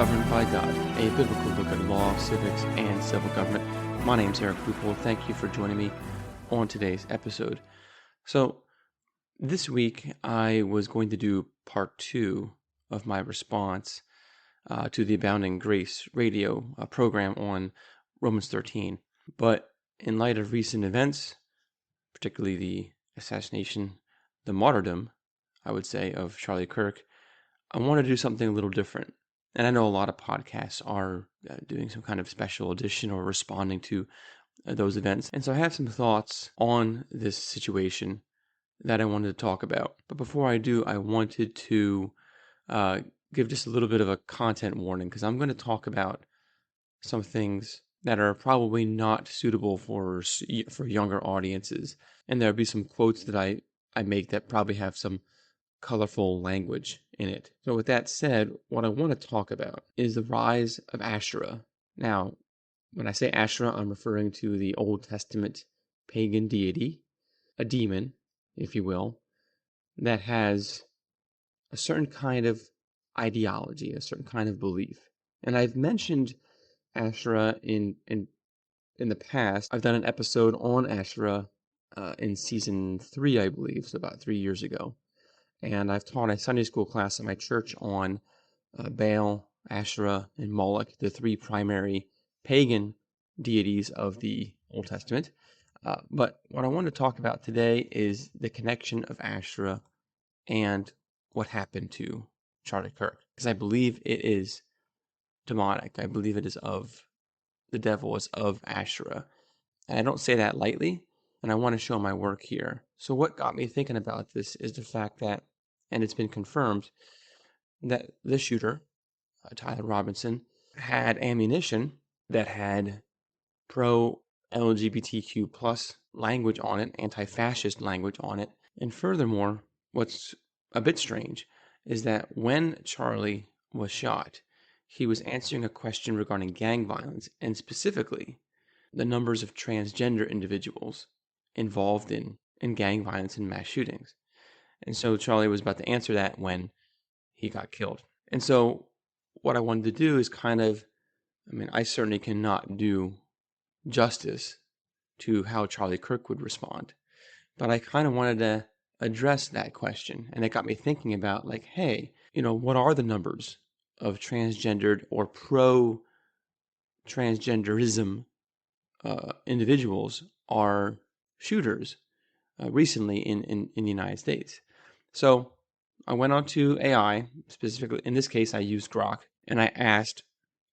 Governed by God, a biblical look at law, civics, and civil government. My name's Eric Loophole. Thank you for joining me on today's episode. So, this week I was going to do part 2 of my response to the Abounding Grace radio program on Romans 13. But in light of recent events, particularly the assassination, the martyrdom, I would say, of Charlie Kirk, I want to do something a little different. And I know a lot of podcasts are doing some kind of special edition or responding to those events. And so I have some thoughts on this situation that I wanted to talk about. But before I do, I wanted to give just a little bit of a content warning, because I'm going to talk about some things that are probably not suitable for younger audiences. And there'll be some quotes that I make that probably have some colorful language in it. So with that said, what I want to talk about is the rise of Asherah. Now, when I say Asherah, I'm referring to the Old Testament pagan deity, a demon, if you will, that has a certain kind of ideology, a certain kind of belief. And I've mentioned Asherah in the past. I've done an episode on Asherah in season 3, I believe, so about 3 years ago. And I've taught a Sunday school class at my church on Baal, Asherah, and Moloch, the 3 primary pagan deities of the Old Testament. But what I want to talk about today is the connection of Asherah and what happened to Charlie Kirk. Because I believe it is demonic. I believe it is of the devil, it's of Asherah. And I don't say that lightly, and I want to show my work here. So what got me thinking about this is the fact that, and it's been confirmed, that the shooter, Tyler Robinson, had ammunition that had pro-LGBTQ plus language on it, anti-fascist language on it. And furthermore, what's a bit strange is that when Charlie was shot, he was answering a question regarding gang violence, and specifically the numbers of transgender individuals involved in gang violence and mass shootings. And so Charlie was about to answer that when he got killed. And so what I wanted to do is I certainly cannot do justice to how Charlie Kirk would respond, but I kind of wanted to address that question. And it got me thinking about, hey, what are the numbers of transgendered or pro-transgenderism individuals are shooters recently in the United States? So I went on to AI, specifically, in this case I used Grok, and I asked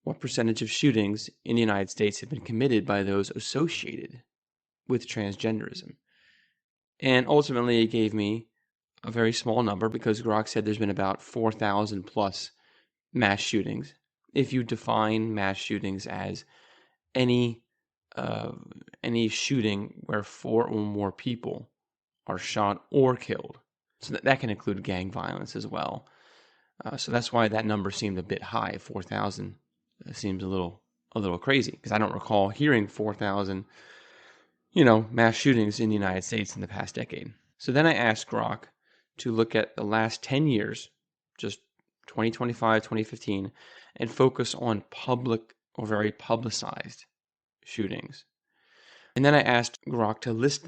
what percentage of shootings in the United States have been committed by those associated with transgenderism. And ultimately it gave me a very small number, because Grok said there's been about 4,000 plus mass shootings. If you define mass shootings as any shooting where 4 or more people are shot or killed. So that can include gang violence as well. So that's why that number seemed a bit high. 4,000 seems a little crazy, because I don't recall hearing 4,000, mass shootings in the United States in the past decade. So then I asked Grok to look at the last 10 years, just 2025, 2015, and focus on public or very publicized shootings. And then I asked Grok to list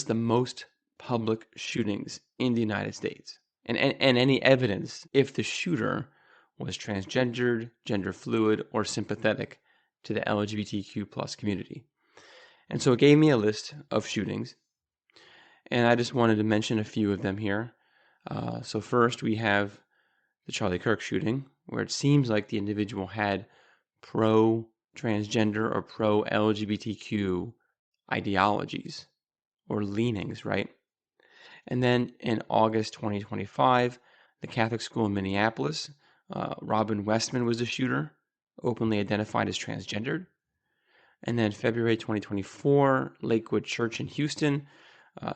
the most public shootings in the United States, and any evidence if the shooter was transgendered, gender fluid, or sympathetic to the LGBTQ plus community. And so it gave me a list of shootings, and I just wanted to mention a few of them here. So first we have the Charlie Kirk shooting, where it seems like the individual had pro-transgender or pro-LGBTQ ideologies or leanings, right? And then in August 2025, the Catholic school in Minneapolis, Robin Westman was the shooter, openly identified as transgendered. And then February 2024, Lakewood Church in Houston,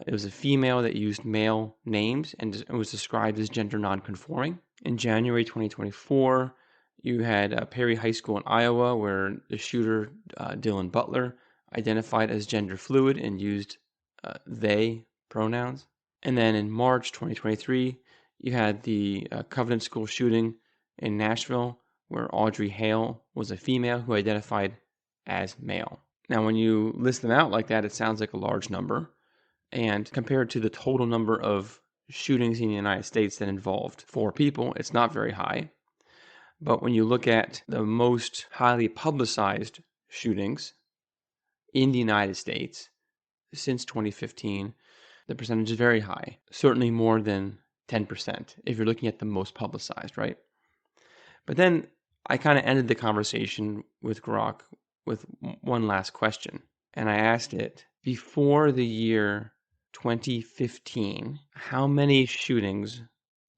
it was a female that used male names and was described as gender nonconforming. In January 2024, you had Perry High School in Iowa, where the shooter, Dylan Butler, identified as gender fluid and used they pronouns. And then in March 2023, you had the Covenant School shooting in Nashville, where Audrey Hale was a female who identified as male. Now, when you list them out like that, it sounds like a large number. And compared to the total number of shootings in the United States that involved 4 people, it's not very high. But when you look at the most highly publicized shootings in the United States since 2015, the percentage is very high, certainly more than 10% if you're looking at the most publicized, right? But then I kind of ended the conversation with Grok with one last question. And I asked it, before the year 2015, how many shootings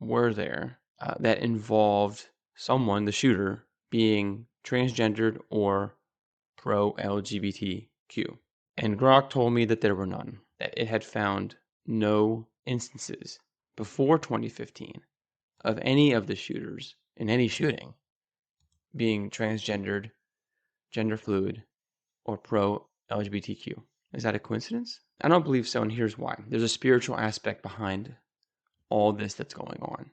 were there that involved someone, the shooter, being transgendered or pro-LGBTQ? And Grok told me that there were none, that it had found no instances before 2015 of any of the shooters in any shooting being transgendered, gender fluid, or pro-LGBTQ. Is that a coincidence? I don't believe so, and here's why. There's a spiritual aspect behind all this that's going on.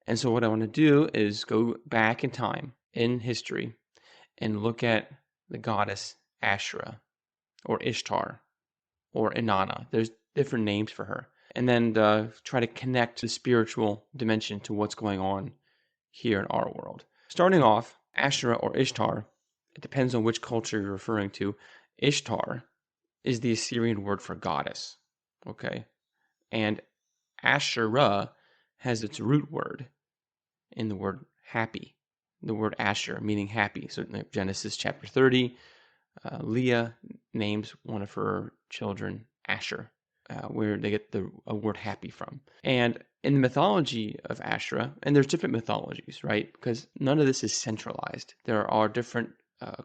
And so what I want to do is go back in time, in history, and look at the goddess Asherah, or Ishtar, or Inanna. There's different names for her. And then try to connect the spiritual dimension to what's going on here in our world. Starting off, Asherah or Ishtar, it depends on which culture you're referring to. Ishtar is the Assyrian word for goddess, okay? And Asherah has its root word in the word happy, the word Asher, meaning happy. So in Genesis chapter 30, Leah names one of her children Asher, where they get the word happy from. And in the mythology of Asherah, and there's different mythologies, right? Because none of this is centralized. There are different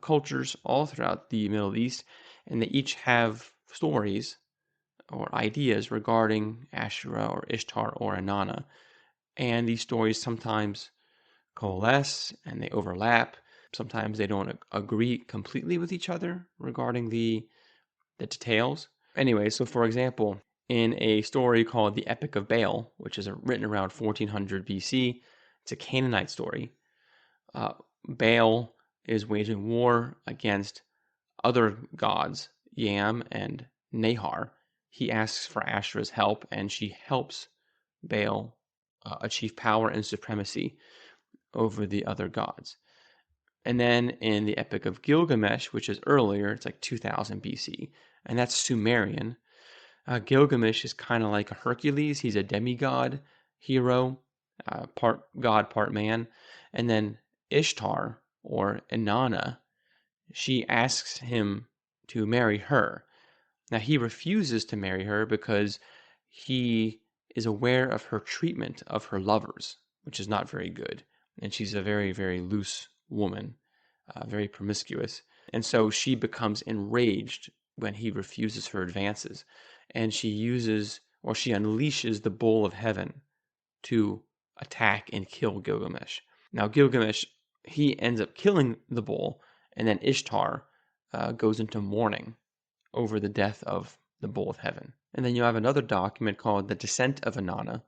cultures all throughout the Middle East, and they each have stories or ideas regarding Asherah or Ishtar or Inanna. And these stories sometimes coalesce and they overlap. Sometimes they don't agree completely with each other regarding the details. Anyway, so for example, in a story called the Epic of Baal, which is written around 1400 BC, it's a Canaanite story. Baal is waging war against other gods, Yam and Nahar. He asks for Asherah's help, and she helps Baal achieve power and supremacy over the other gods. And then in the Epic of Gilgamesh, which is earlier, it's like 2000 BC, and that's Sumerian. Gilgamesh is kind of like a Hercules. He's a demigod hero, part god, part man. And then Ishtar, or Inanna, she asks him to marry her. Now, he refuses to marry her because he is aware of her treatment of her lovers, which is not very good. And she's a very, very loose woman, very promiscuous. And so she becomes enraged when he refuses her advances. And she unleashes the bull of heaven to attack and kill Gilgamesh. Now, Gilgamesh, he ends up killing the bull, and then Ishtar goes into mourning over the death of the bull of heaven. And then you have another document called the Descent of Inanna,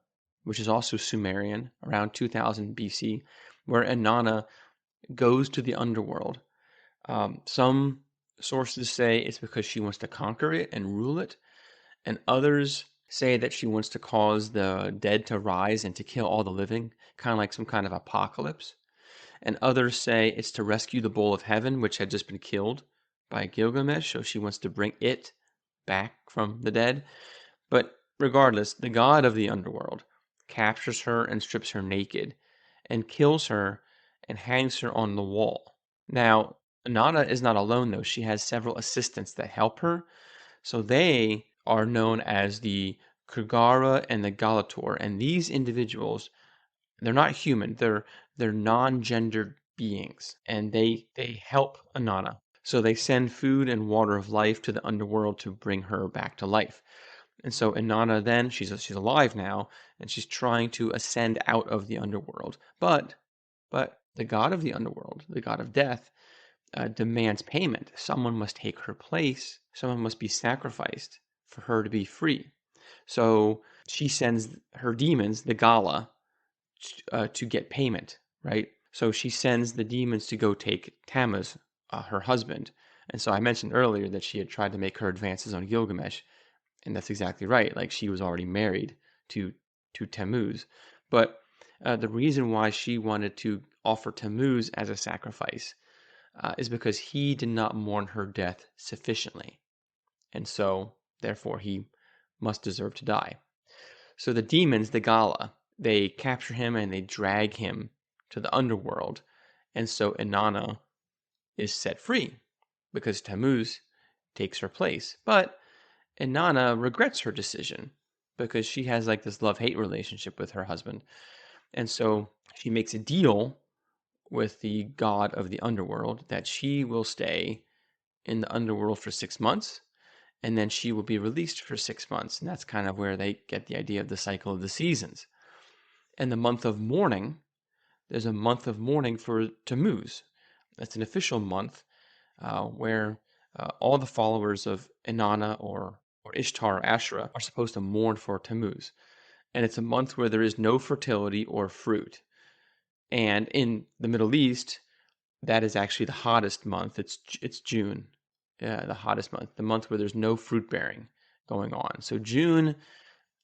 which is also Sumerian, around 2000 BC, where Inanna goes to the underworld. Some sources say it's because she wants to conquer it and rule it, and others say that she wants to cause the dead to rise and to kill all the living, kind of like some kind of apocalypse. And others say it's to rescue the bull of heaven, which had just been killed by Gilgamesh, so she wants to bring it back from the dead. But regardless, the god of the underworld captures her and strips her naked and kills her and hangs her on the wall. Now, Inanna is not alone, though. She has several assistants that help her. So they are known as the Kurgara and the Galator. And these individuals, they're not human. They're non-gendered beings. And they help Inanna. So they send food and water of life to the underworld to bring her back to life. And so Inanna then, she's alive now, and she's trying to ascend out of the underworld. But the god of the underworld, the god of death, demands payment. Someone must take her place. Someone must be sacrificed for her to be free. So she sends her demons, the Gala, to get payment, right? So she sends the demons to go take Tammuz, her husband. And so I mentioned earlier that she had tried to make her advances on Gilgamesh, and that's exactly right. Like she was already married to Tammuz, but the reason why she wanted to offer Tammuz as a sacrifice is because he did not mourn her death sufficiently, and so therefore he must deserve to die. So the demons, the Gala, they capture him and they drag him to the underworld, and so Inanna is set free because Tammuz takes her place. But Inanna regrets her decision because she has like this love-hate relationship with her husband. And so she makes a deal with the god of the underworld that she will stay in the underworld for 6 months and then she will be released for 6 months. And that's kind of where they get the idea of the cycle of the seasons. And the month of mourning, there's a month of mourning for Tammuz. That's an official month where all the followers of Inanna or Ishtar or Asherah are supposed to mourn for Tammuz. And it's a month where there is no fertility or fruit. And in the Middle East, that is actually the hottest month. It's June, the hottest month, the month where there's no fruit bearing going on. So June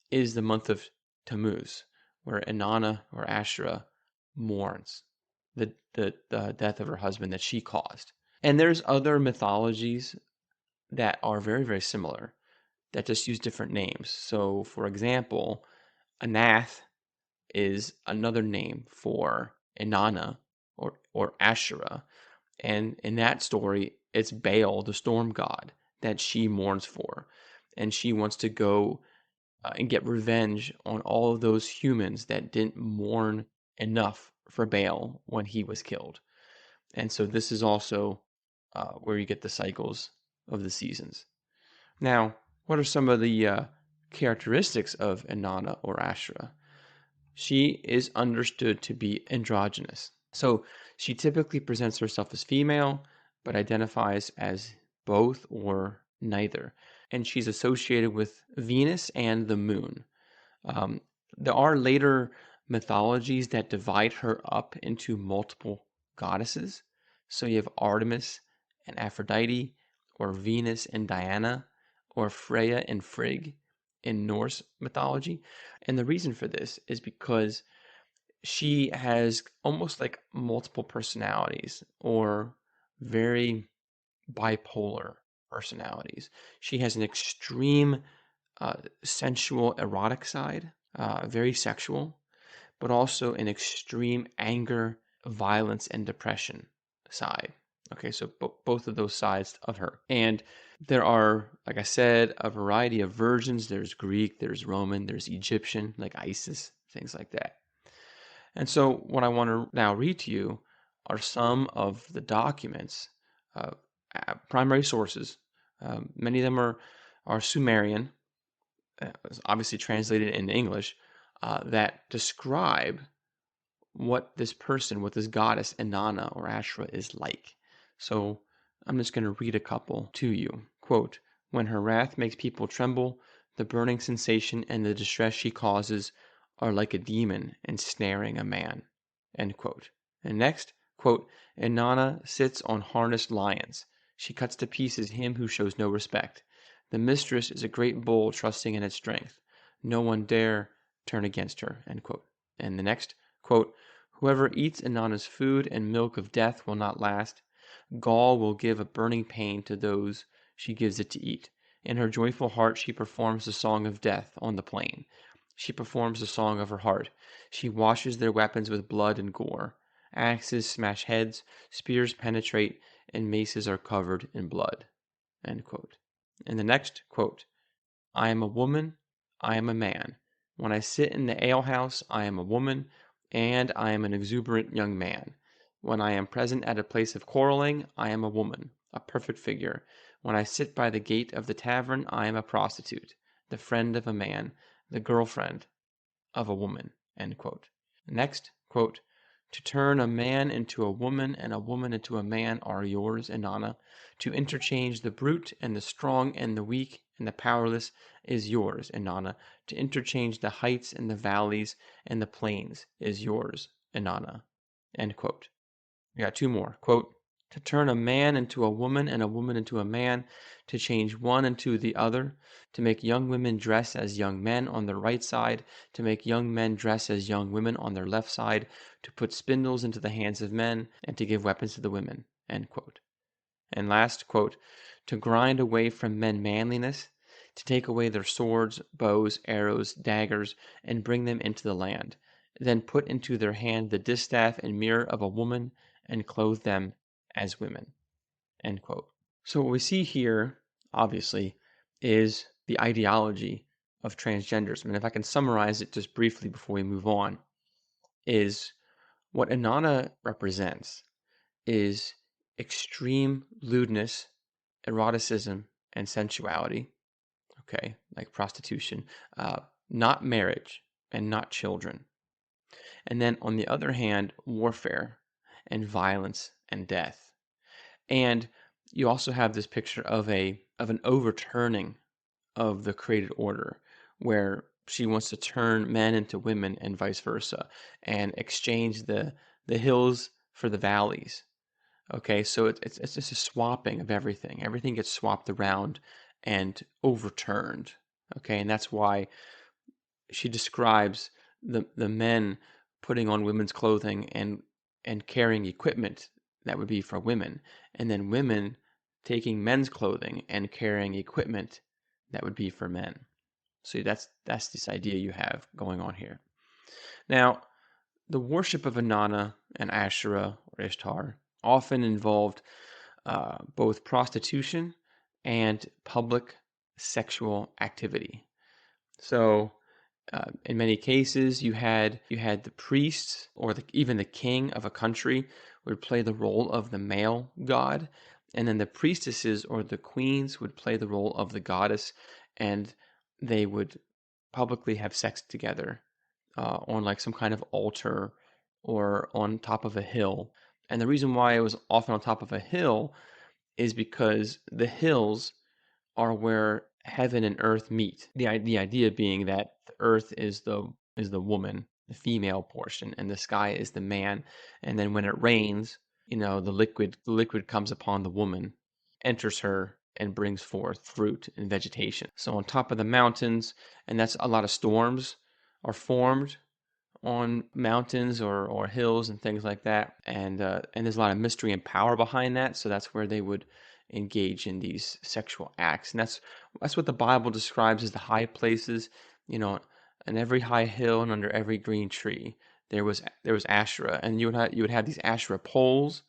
is the month of Tammuz, where Inanna or Asherah mourns the death of her husband that she caused. And there's other mythologies that are very, very similar that just use different names. So, for example, Anath is another name for Inanna or Asherah. And in that story, it's Baal, the storm god, that she mourns for. And she wants to go and get revenge on all of those humans that didn't mourn enough for Baal when he was killed. And so this is also where you get the cycles of the seasons. Now, what are some of the characteristics of Inanna or Asherah? She is understood to be androgynous. So she typically presents herself as female, but identifies as both or neither. And she's associated with Venus and the moon. Um, there are later mythologies that divide her up into multiple goddesses. So you have Artemis and Aphrodite, or Venus and Diana, or Freya and Frigg in Norse mythology. And the reason for this is because she has almost like multiple personalities or very bipolar personalities. She has an extreme sensual, erotic side, very sexual, but also an extreme anger, violence, and depression side. Okay, so both of those sides of her. And there are, like I said, a variety of versions. There's Greek, there's Roman, there's Egyptian, like Isis, things like that. And so, what I want to now read to you are some of the documents, primary sources. Many of them are Sumerian, obviously translated into English, that describe what this person, what this goddess Inanna or Asherah is like. So I'm just going to read a couple to you. Quote, "When her wrath makes people tremble, the burning sensation and the distress she causes are like a demon ensnaring a man." End quote. And next, quote, "Inanna sits on harnessed lions. She cuts to pieces him who shows no respect. The mistress is a great bull trusting in its strength. No one dare turn against her." End quote. And the next, quote, "Whoever eats Inanna's food and milk of death will not last. Gall will give a burning pain to those she gives it to eat. In her joyful heart she performs the song of death on the plain. She performs the song of her heart. She washes their weapons with blood and gore. Axes smash heads, spears penetrate, and maces are covered in blood." End quote. And the next quote, "I am a woman, I am a man. When I sit in the alehouse, I am a woman, and I am an exuberant young man. When I am present at a place of quarreling, I am a woman, a perfect figure. When I sit by the gate of the tavern, I am a prostitute, the friend of a man, the girlfriend of a woman." End quote. Next, quote, "To turn a man into a woman and a woman into a man are yours, Inanna. To interchange the brute and the strong and the weak and the powerless is yours, Inanna. To interchange the heights and the valleys and the plains is yours, Inanna." End quote. We got two more. Quote, to turn a man into a woman and a woman into a man, to change one into the other, to make young women dress as young men on their right side, to make young men dress as young women on their left side, to put spindles into the hands of men, and to give weapons to the women. End quote. And last, quote, to grind away from men manliness, to take away their swords, bows, arrows, daggers, and bring them into the land. Then put into their hand the distaff and mirror of a woman, and clothe them as women. End quote. So what we see here, obviously, is the ideology of transgenderism. And if I can summarize it just briefly before we move on, is what Inanna represents is extreme lewdness, eroticism, and sensuality, okay, like prostitution, not marriage and not children. And then on the other hand, warfare and violence and death. And you also have this picture of an overturning of the created order, where she wants to turn men into women and vice versa, and exchange the hills for the valleys. Okay, so it's just a swapping of everything. Everything gets swapped around and overturned. Okay, and that's why she describes the men putting on women's clothing and carrying equipment that would be for women, and then women taking men's clothing and carrying equipment that would be for men. So that's this idea you have going on here. Now, the worship of Inanna and Asherah or Ishtar often involved both prostitution and public sexual activity. So, in many cases, you had the priests or even the king of a country would play the role of the male god, and then the priestesses or the queens would play the role of the goddess, and they would publicly have sex together on like some kind of altar or on top of a hill. And the reason why it was often on top of a hill is because the hills are where heaven and earth meet. The idea being that the earth is the woman, the female portion, and the sky is the man. And then when it rains, the liquid comes upon the woman, enters her, and brings forth fruit and vegetation. So on top of the mountains, and that's a lot of storms are formed on mountains or hills and things like that, and there's a lot of mystery and power behind that. So that's where they would engage in these sexual acts, and that's what the Bible describes as the high places. You know, on every high hill and under every green tree, there was Asherah, and you would have these Asherah poles,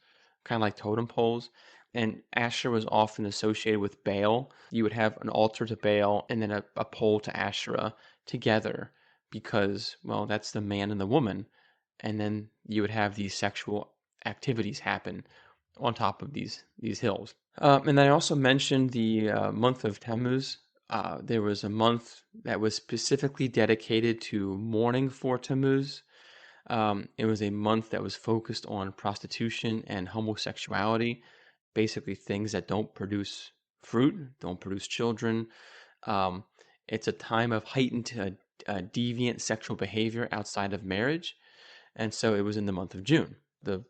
kind of like totem poles. And Asherah was often associated with Baal. You would have an altar to Baal and then a pole to Asherah together, because, well, that's the man and the woman. And then you would have these sexual activities happen on top of these hills. And then I also mentioned the month of Tammuz. There was a month that was specifically dedicated to mourning for Tammuz. It was a month that was focused on prostitution and homosexuality, basically things that don't produce fruit, don't produce children. Um, it's a time of heightened deviant sexual behavior outside of marriage. And so it was in the month of June. The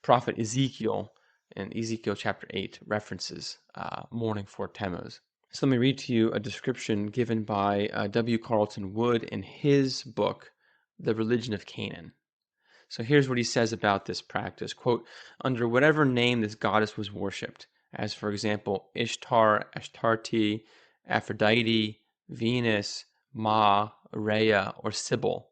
prophet Ezekiel in Ezekiel chapter 8 references mourning for Tammuz. So let me read to you a description given by W. Carlton Wood in his book, The Religion of Canaan. So here's what he says about this practice. Quote, under whatever name this goddess was worshipped, as for example, Ishtar, Ashtarte, Aphrodite, Venus, Ma, Rhea, or Sybil,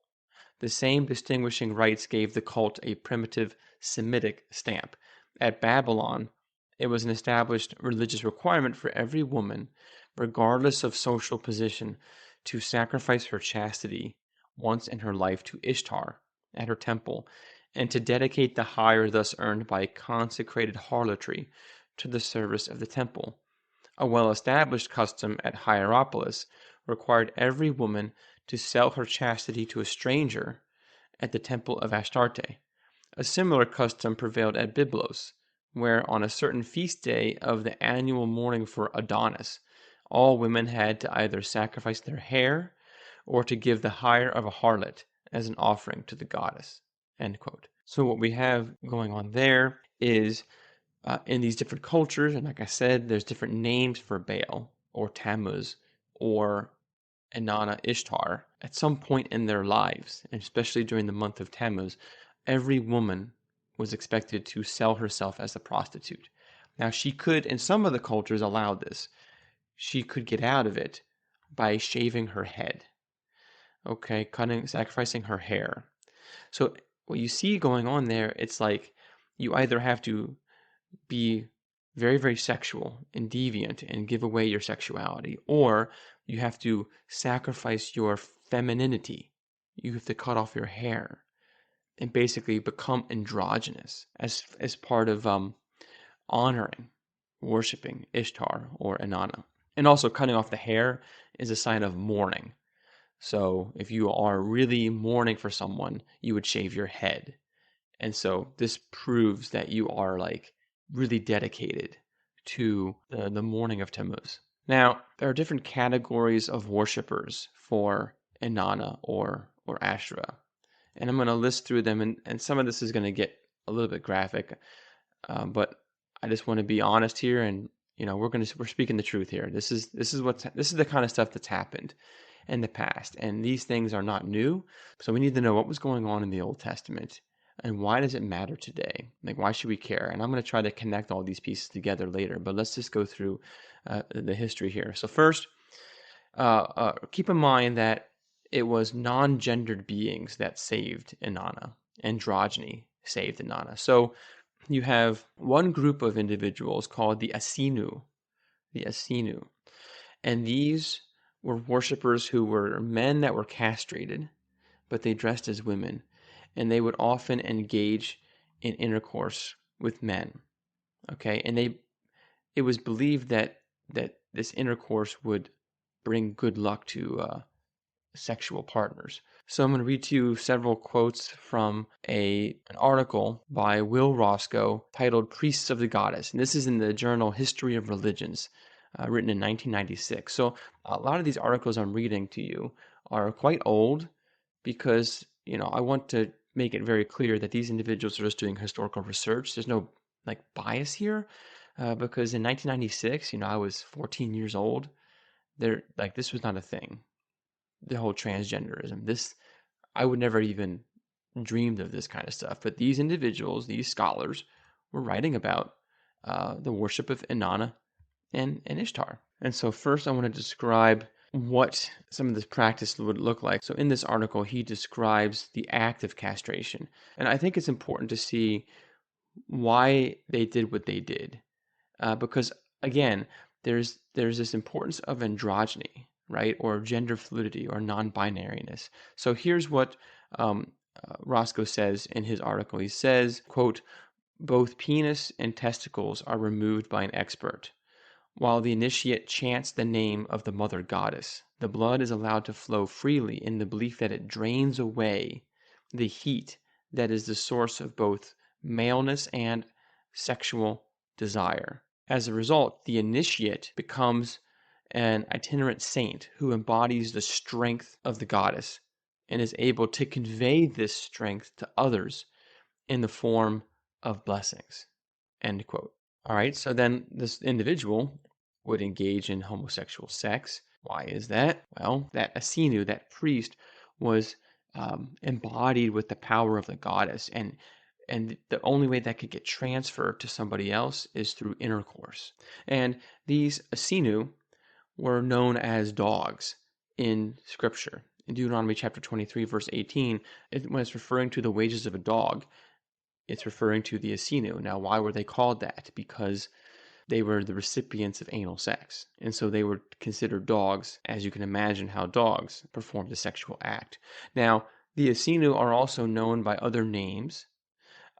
the same distinguishing rites gave the cult a primitive Semitic stamp. At Babylon, it was an established religious requirement for every woman, regardless of social position, to sacrifice her chastity once in her life to Ishtar at her temple, and to dedicate the hire thus earned by consecrated harlotry to the service of the temple. A well-established custom at Hierapolis required every woman to sell her chastity to a stranger at the temple of Astarte. A similar custom prevailed at Byblos, where on a certain feast day of the annual mourning for Adonis, all women had to either sacrifice their hair or to give the hire of a harlot as an offering to the goddess. End quote. So what we have going on there is in these different cultures, and like I said, there's different names for Baal or Tammuz or Inanna Ishtar. At some point in their lives, and especially during the month of Tammuz, every woman was expected to sell herself as a prostitute. Now, she could, in some of the cultures, allow this. She could get out of it by shaving her head, okay, sacrificing her hair. So, what you see going on there, it's like you either have to be very, very sexual and deviant and give away your sexuality, or you have to sacrifice your femininity. You have to cut off your hair and basically become androgynous as part of honoring, worshiping Ishtar or Inanna. And also, cutting off the hair is a sign of mourning. So, if you are really mourning for someone, you would shave your head. And so this proves that you are like really dedicated to the mourning of Tammuz. Now, there are different categories of worshipers for Inanna or Asherah. And I'm going to list through them, and some of this is going to get a little bit graphic, but I just want to be honest here, and we're speaking the truth here. This is the kind of stuff that's happened in the past, and these things are not new. So we need to know what was going on in the Old Testament and why does it matter today? Like, why should we care? And I'm going to try to connect all these pieces together later, but let's just go through the history here. So first, keep in mind that it was non-gendered beings that saved Inanna. Androgyny saved Inanna. So you have one group of individuals called the Asinu, and these were worshippers who were men that were castrated, but they dressed as women, and they would often engage in intercourse with men. Okay, and it was believed that this intercourse would bring good luck to sexual partners. So I'm going to read to you several quotes from an article by Will Roscoe titled "Priests of the Goddess," and this is in the journal History of Religions, written in 1996. So a lot of these articles I'm reading to you are quite old because I want to make it very clear that these individuals are just doing historical research. There's no like bias here, because in 1996, I was 14 years old. This was not a thing. The whole transgenderism. I would never even dreamed of this kind of stuff. But these individuals, these scholars, were writing about the worship of Inanna and Ishtar. And so first I want to describe what some of this practice would look like. So in this article, he describes the act of castration. And I think it's important to see why they did what they did. Because again, there's this importance of androgyny, right? Or gender fluidity or non-binariness. So here's what Roscoe says in his article. He says, quote, "Both penis and testicles are removed by an expert. While the initiate chants the name of the mother goddess, the blood is allowed to flow freely in the belief that it drains away the heat that is the source of both maleness and sexual desire. As a result, the initiate becomes an itinerant saint who embodies the strength of the goddess and is able to convey this strength to others in the form of blessings." End quote. All right, so then this individual would engage in homosexual sex. Why is that? Well, that Asinu, that priest, was embodied with the power of the goddess, and the only way that could get transferred to somebody else is through intercourse. And these Asinu were known as dogs in Scripture. In Deuteronomy chapter 23, verse 18, when it's referring to the wages of a dog, it's referring to the Asinu. Now, why were they called that? Because they were the recipients of anal sex. And so they were considered dogs, as you can imagine how dogs performed a sexual act. Now, the Asinu are also known by other names,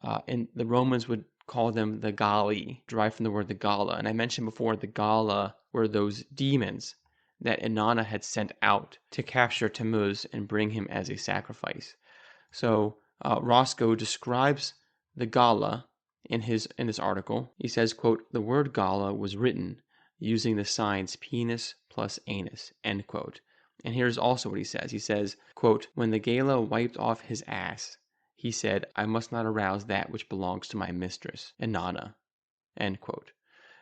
and the Romans would call them the Galli, derived from the word the Gala. And I mentioned before, the Gala were those demons that Inanna had sent out to capture Tammuz and bring him as a sacrifice. So Roscoe describes the Gala in this article. He says, quote, "The word Gala was written using the signs penis plus anus," end quote. And here's also what he says. He says, quote, "When the Gala wiped off his ass, he said, "I must not arouse that which belongs to my mistress, Inanna." End quote.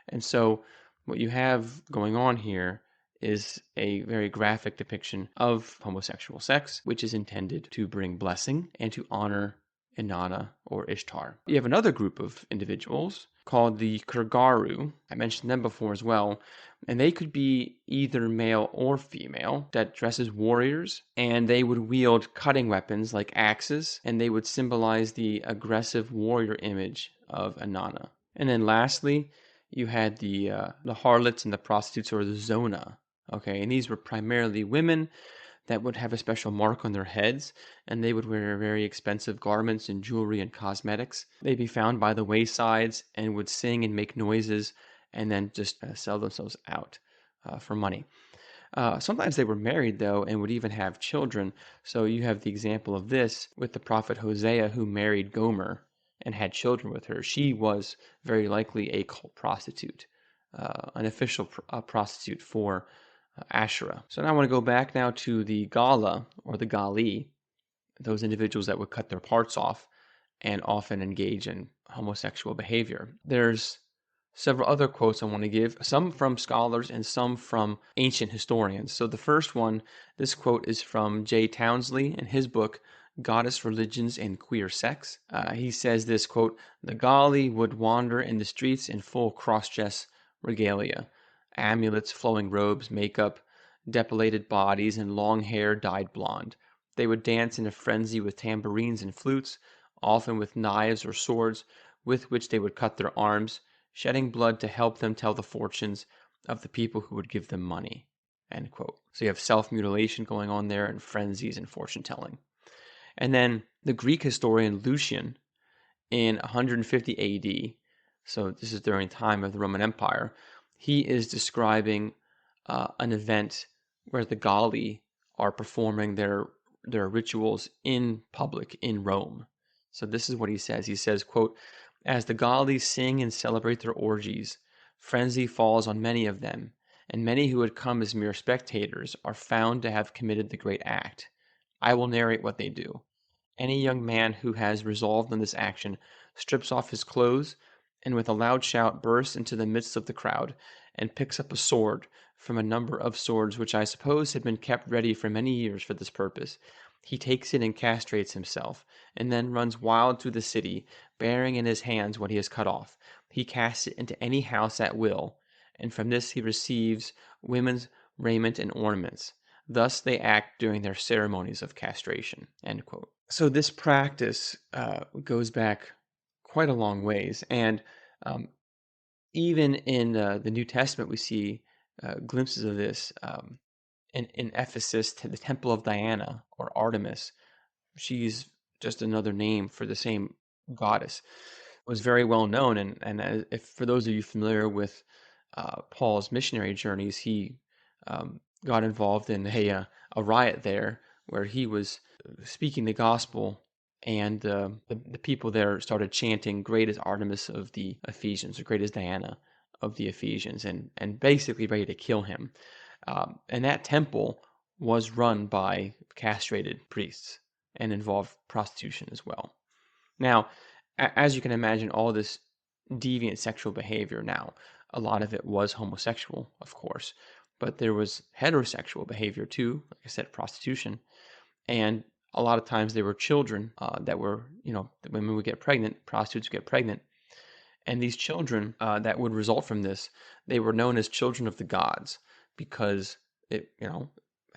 And so what you have going on here is a very graphic depiction of homosexual sex, which is intended to bring blessing and to honor Inanna or Ishtar. You have another group of individuals called the Kurgaru. I mentioned them before as well. And they could be either male or female that dress as warriors, and they would wield cutting weapons like axes, and they would symbolize the aggressive warrior image of Inanna. And then lastly, you had the harlots and the prostitutes, or the zona. Okay, and these were primarily women that would have a special mark on their heads, and they would wear very expensive garments and jewelry and cosmetics. They'd be found by the waysides and would sing and make noises and then just sell themselves out for money. Sometimes they were married, though, and would even have children. So you have the example of this with the prophet Hosea, who married Gomer and had children with her. She was very likely a cult prostitute, an official prostitute for Asherah. So now I want to go back now to the Gala or the Gali, those individuals that would cut their parts off and often engage in homosexual behavior. There's several other quotes I want to give, some from scholars and some from ancient historians. So the first one, this quote is from J. Townsley in his book, Goddess Religions and Queer Sex. He says this, quote, "The Gali would wander in the streets in full cross-dress regalia, amulets, flowing robes, makeup, depilated bodies, and long hair dyed blonde. They would dance in a frenzy with tambourines and flutes, often with knives or swords, with which they would cut their arms, shedding blood to help them tell the fortunes of the people who would give them money." End quote. So you have self-mutilation going on there and frenzies and fortune-telling. And then the Greek historian Lucian in 150 AD, so this is during the time of the Roman Empire, he is describing an event where the Galli are performing their rituals in public in Rome. So this is what he says. He says, quote, "As the Galli sing and celebrate their orgies, frenzy falls on many of them, and many who had come as mere spectators are found to have committed the great act. I will narrate what they do. Any young man who has resolved on this action strips off his clothes, and with a loud shout bursts into the midst of the crowd, and picks up a sword from a number of swords which I suppose had been kept ready for many years for this purpose. He takes it and castrates himself, and then runs wild through the city, bearing in his hands what he has cut off. He casts it into any house at will, and from this he receives women's raiment and ornaments. Thus they act during their ceremonies of castration." End quote. So this practice goes back quite a long ways, and even in the New Testament we see glimpses of this. In Ephesus, the Temple of Diana or Artemis, she's just another name for the same goddess, was very well known. And if for those of you familiar with Paul's missionary journeys, he got involved in a riot there where he was speaking the gospel, and the people there started chanting, "Great is Artemis of the Ephesians," or "Great is Diana of the Ephesians," and basically ready to kill him. And that temple was run by castrated priests and involved prostitution as well. Now, as you can imagine, all this deviant sexual behavior, now, a lot of it was homosexual, of course, but there was heterosexual behavior too, like I said, prostitution. And a lot of times there were children that were, the women would get pregnant, prostitutes would get pregnant. And these children that would result from this, they were known as children of the gods, because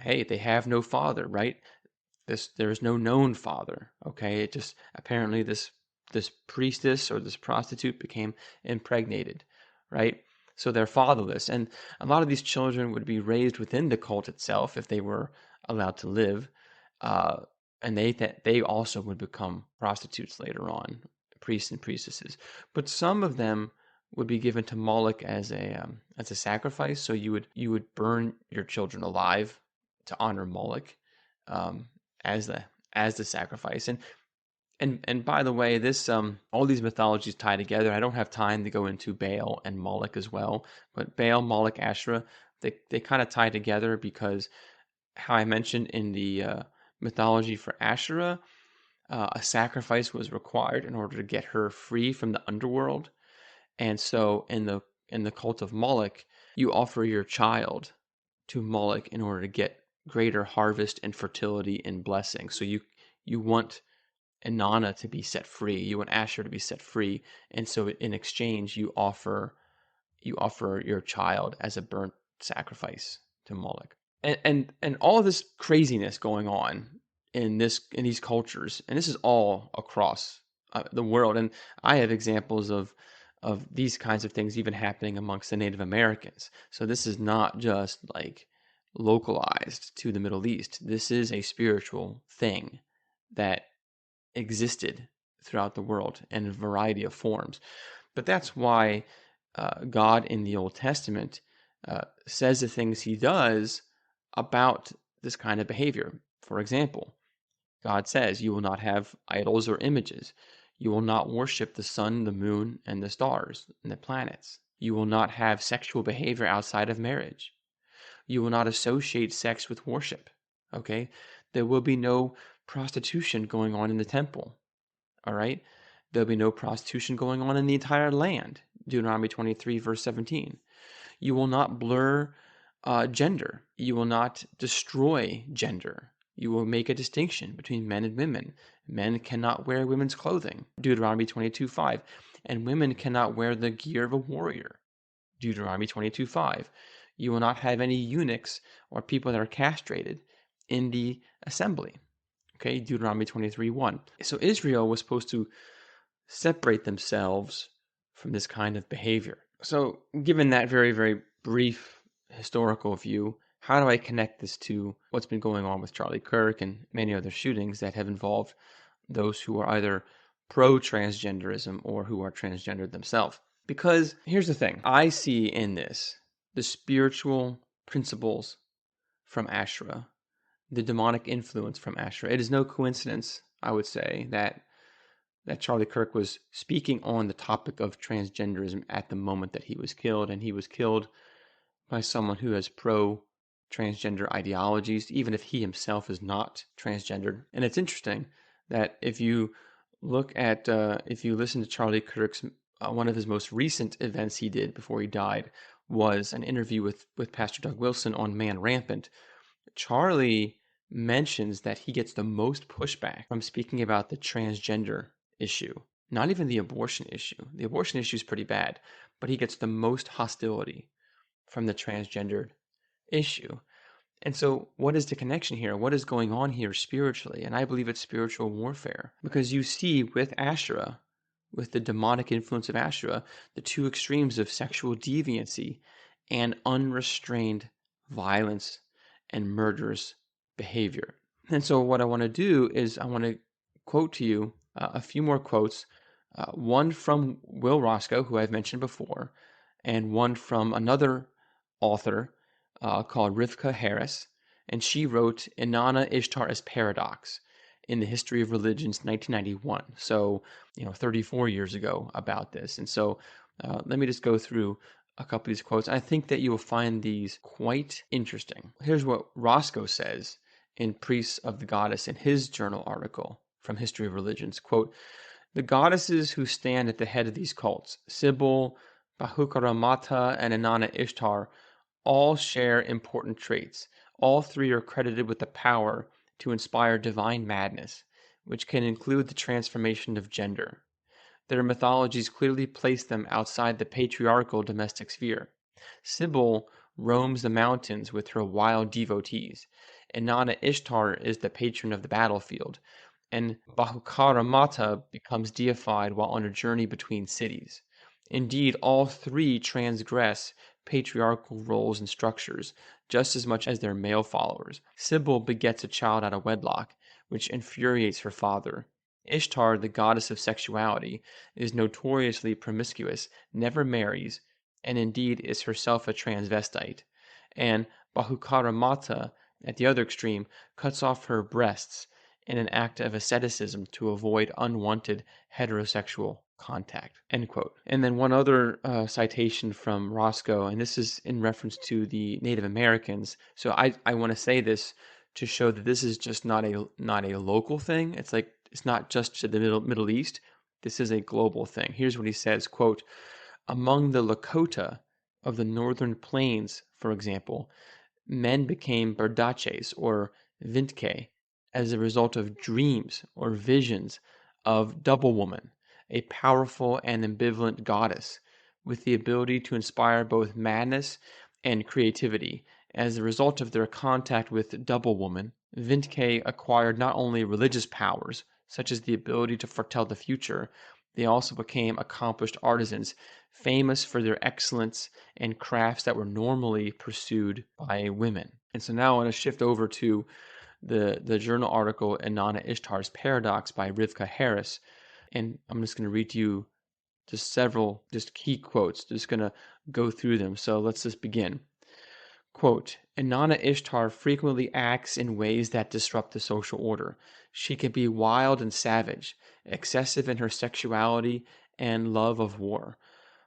hey, they have no father, right? There's no known father. Okay, it just apparently this priestess or this prostitute became impregnated, right? So they're fatherless, and a lot of these children would be raised within the cult itself if they were allowed to live, and they also would become prostitutes later on, priests and priestesses. But some of them would be given to Moloch as a sacrifice. So you would burn your children alive to honor Moloch as the sacrifice. And by the way, this all these mythologies tie together. I don't have time to go into Baal and Moloch as well, but Baal, Moloch, Asherah, they kind of tie together, because how I mentioned in the mythology for Asherah, a sacrifice was required in order to get her free from the underworld. And so in the cult of Moloch, you offer your child to Moloch in order to get greater harvest and fertility and blessing. So you want Inanna to be set free. You want Asherah to be set free. And so in exchange, you offer your child as a burnt sacrifice to Moloch. And all of this craziness going on in these cultures, and this is all across the world. And I have examples of these kinds of things even happening amongst the Native Americans. So this is not just like localized to the Middle East. This is a spiritual thing that existed throughout the world in a variety of forms. But that's why God in the Old Testament says the things he does about this kind of behavior. For example, God says, "You will not have idols or images. You will not worship the sun, the moon, and the stars, and the planets. You will not have sexual behavior outside of marriage. You will not associate sex with worship." Okay? There will be no prostitution going on in the temple. All right? There'll be no prostitution going on in the entire land. Deuteronomy 23, verse 17. You will not blur gender. You will not destroy gender. You will make a distinction between men and women. Men cannot wear women's clothing. Deuteronomy 22:5. And women cannot wear the gear of a warrior. Deuteronomy 22:5. You will not have any eunuchs or people that are castrated in the assembly. Okay, Deuteronomy 23:1. So Israel was supposed to separate themselves from this kind of behavior. So, given that very, very brief historical view, how do I connect this to what's been going on with Charlie Kirk and many other shootings that have involved those who are either pro-transgenderism or who are transgendered themselves? Because here's the thing. I see in this the spiritual principles from Asherah, the demonic influence from Asherah. It is no coincidence, I would say, that Charlie Kirk was speaking on the topic of transgenderism at the moment that he was killed, and he was killed by someone who has pro-transgender ideologies, even if he himself is not transgendered. And it's interesting that if you listen to Charlie Kirk's, one of his most recent events he did before he died was an interview with Pastor Doug Wilson on Man Rampant. Charlie mentions that he gets the most pushback from speaking about the transgender issue, not even the abortion issue. The abortion issue is pretty bad, but he gets the most hostility from the transgendered issue. And so, what is the connection here? What is going on here spiritually? And I believe it's spiritual warfare, because you see with Asherah, with the demonic influence of Asherah, the two extremes of sexual deviancy and unrestrained violence and murderous behavior. And so what I want to do is I want to quote to you a few more quotes, one from Will Roscoe, who I've mentioned before, and one from another author called Rivka Harris, and she wrote Inanna Ishtar's Paradox in the History of Religions, 1991. So, 34 years ago about this. And so let me just go through a couple of these quotes. I think that you will find these quite interesting. Here's what Roscoe says in Priests of the Goddess in his journal article from History of Religions. Quote, "The goddesses who stand at the head of these cults, Sybil, Bahukaramata, and Inanna Ishtar, all share important traits. All three are credited with the power to inspire divine madness, which can include the transformation of gender. Their mythologies clearly place them outside the patriarchal domestic sphere. Sybil roams the mountains with her wild devotees. Inanna Ishtar is the patron of the battlefield, and Bahukaramata becomes deified while on a journey between cities. Indeed, all three transgress patriarchal roles and structures just as much as their male followers. Sybil begets a child out of wedlock, which infuriates her father. Ishtar, the goddess of sexuality, is notoriously promiscuous, never marries, and indeed is herself a transvestite. And Bahukaramata, at the other extreme, cuts off her breasts in an act of asceticism to avoid unwanted heterosexual contact." End quote. And then one other citation from Roscoe, and this is in reference to the Native Americans. So I want to say this to show that this is just not a local thing. It's like It's not just to the Middle East. This is a global thing. Here's what he says, quote, among the Lakota of the northern plains, for example, men became bardaches or vintke as a result of dreams or visions of double woman, a powerful and ambivalent goddess with the ability to inspire both madness and creativity. As a result of their contact with double woman, vintke acquired not only religious powers, such as the ability to foretell the future, they also became accomplished artisans, famous for their excellence and crafts that were normally pursued by women. And so now I want to shift over to the journal article Inanna Ishtar's Paradox by Rivka Harris. And I'm just going to read to you just several key quotes. Just going to go through them. So let's just begin. Quote, Inanna Ishtar frequently acts in ways that disrupt the social order. She can be wild and savage, excessive in her sexuality and love of war.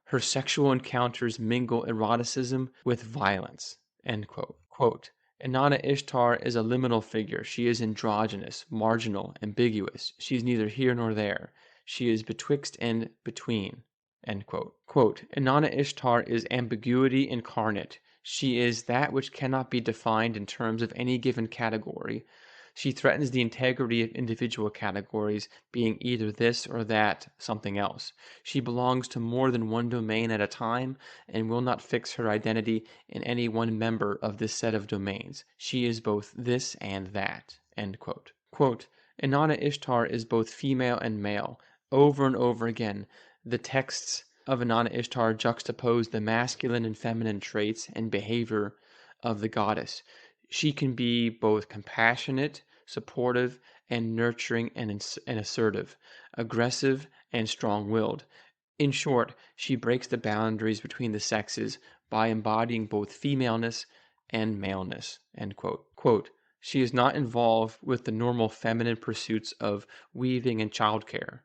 Her sexual encounters mingle eroticism with violence. End quote. Quote, Inanna Ishtar is a liminal figure. She is androgynous, marginal, ambiguous. She is neither here nor there. She is betwixt and between. End quote. Quote, Inanna Ishtar is ambiguity incarnate. She is that which cannot be defined in terms of any given category. She threatens the integrity of individual categories, being either this or that, something else. She belongs to more than one domain at a time and will not fix her identity in any one member of this set of domains. She is both this and that. End quote. Quote, Inanna Ishtar is both female and male. Over and over again, the texts of Inanna Ishtar juxtapose the masculine and feminine traits and behavior of the goddess. She can be both compassionate, supportive, and nurturing and assertive, aggressive and strong-willed. In short, she breaks the boundaries between the sexes by embodying both femaleness and maleness. End quote. Quote, she is not involved with the normal feminine pursuits of weaving and childcare.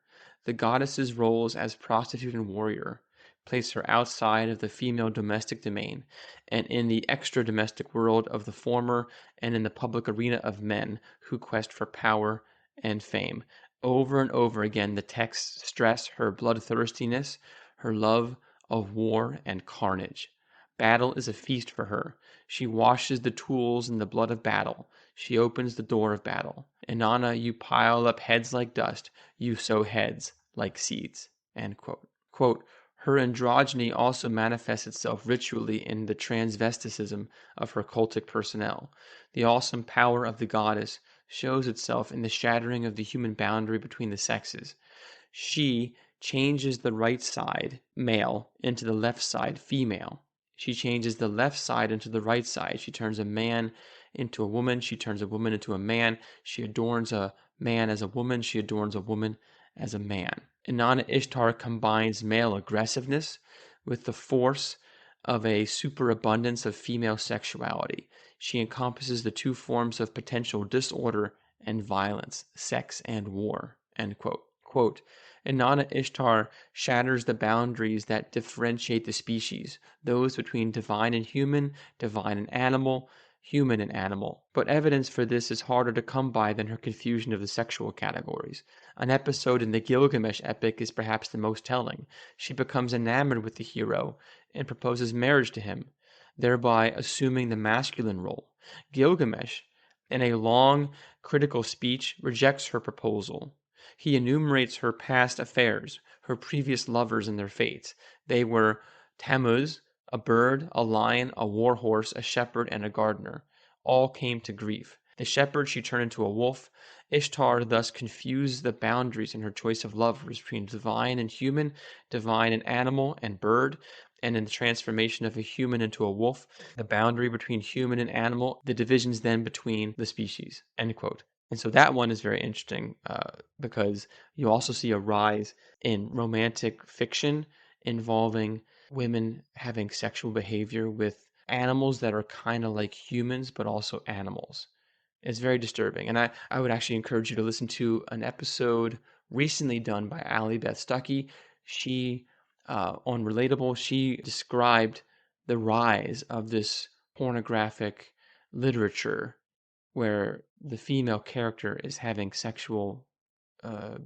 The goddess's roles as prostitute and warrior place her outside of the female domestic domain and in the extra-domestic world of the former and in the public arena of men who quest for power and fame. Over and over again, the texts stress her bloodthirstiness, her love of war and carnage. Battle is a feast for her. She washes the tools in the blood of battle. She opens the door of battle. Inanna, you pile up heads like dust. You sow heads like seeds. End quote. Quote, her androgyny also manifests itself ritually in the transvesticism of her cultic personnel. The awesome power of the goddess shows itself in the shattering of the human boundary between the sexes. She changes the right side, male, into the left side, female. She changes the left side into the right side. She turns a man into a woman. She turns a woman into a man. She adorns a man as a woman. She adorns a woman as a man. Inanna Ishtar combines male aggressiveness with the force of a superabundance of female sexuality. She encompasses the two forms of potential disorder and violence, sex and war. End quote. Quote, Inanna Ishtar shatters the boundaries that differentiate the species, those between divine and human, divine and animal, human and animal. But evidence for this is harder to come by than her confusion of the sexual categories. An episode in the Gilgamesh epic is perhaps the most telling. She becomes enamored with the hero and proposes marriage to him, thereby assuming the masculine role. Gilgamesh, in a long, critical speech, rejects her proposal. He enumerates her past affairs, her previous lovers and their fates. They were Tammuz, a bird, a lion, a war horse, a shepherd, and a gardener. All came to grief. The shepherd she turned into a wolf. Ishtar thus confused the boundaries in her choice of lovers between divine and human, divine and animal and bird, and in the transformation of a human into a wolf, the boundary between human and animal, the divisions then between the species. End quote. And so that one is very interesting because you also see a rise in romantic fiction involving women having sexual behavior with animals that are kind of like humans, but also animals. It's very disturbing. And I would actually encourage you to listen to an episode recently done by Allie Beth Stuckey. She, on Relatable, she described the rise of this pornographic literature where the female character is having sexual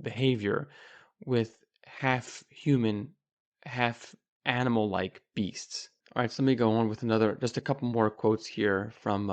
behavior with half human, half animal-like beasts. All right, so let me go on with just a couple more quotes here from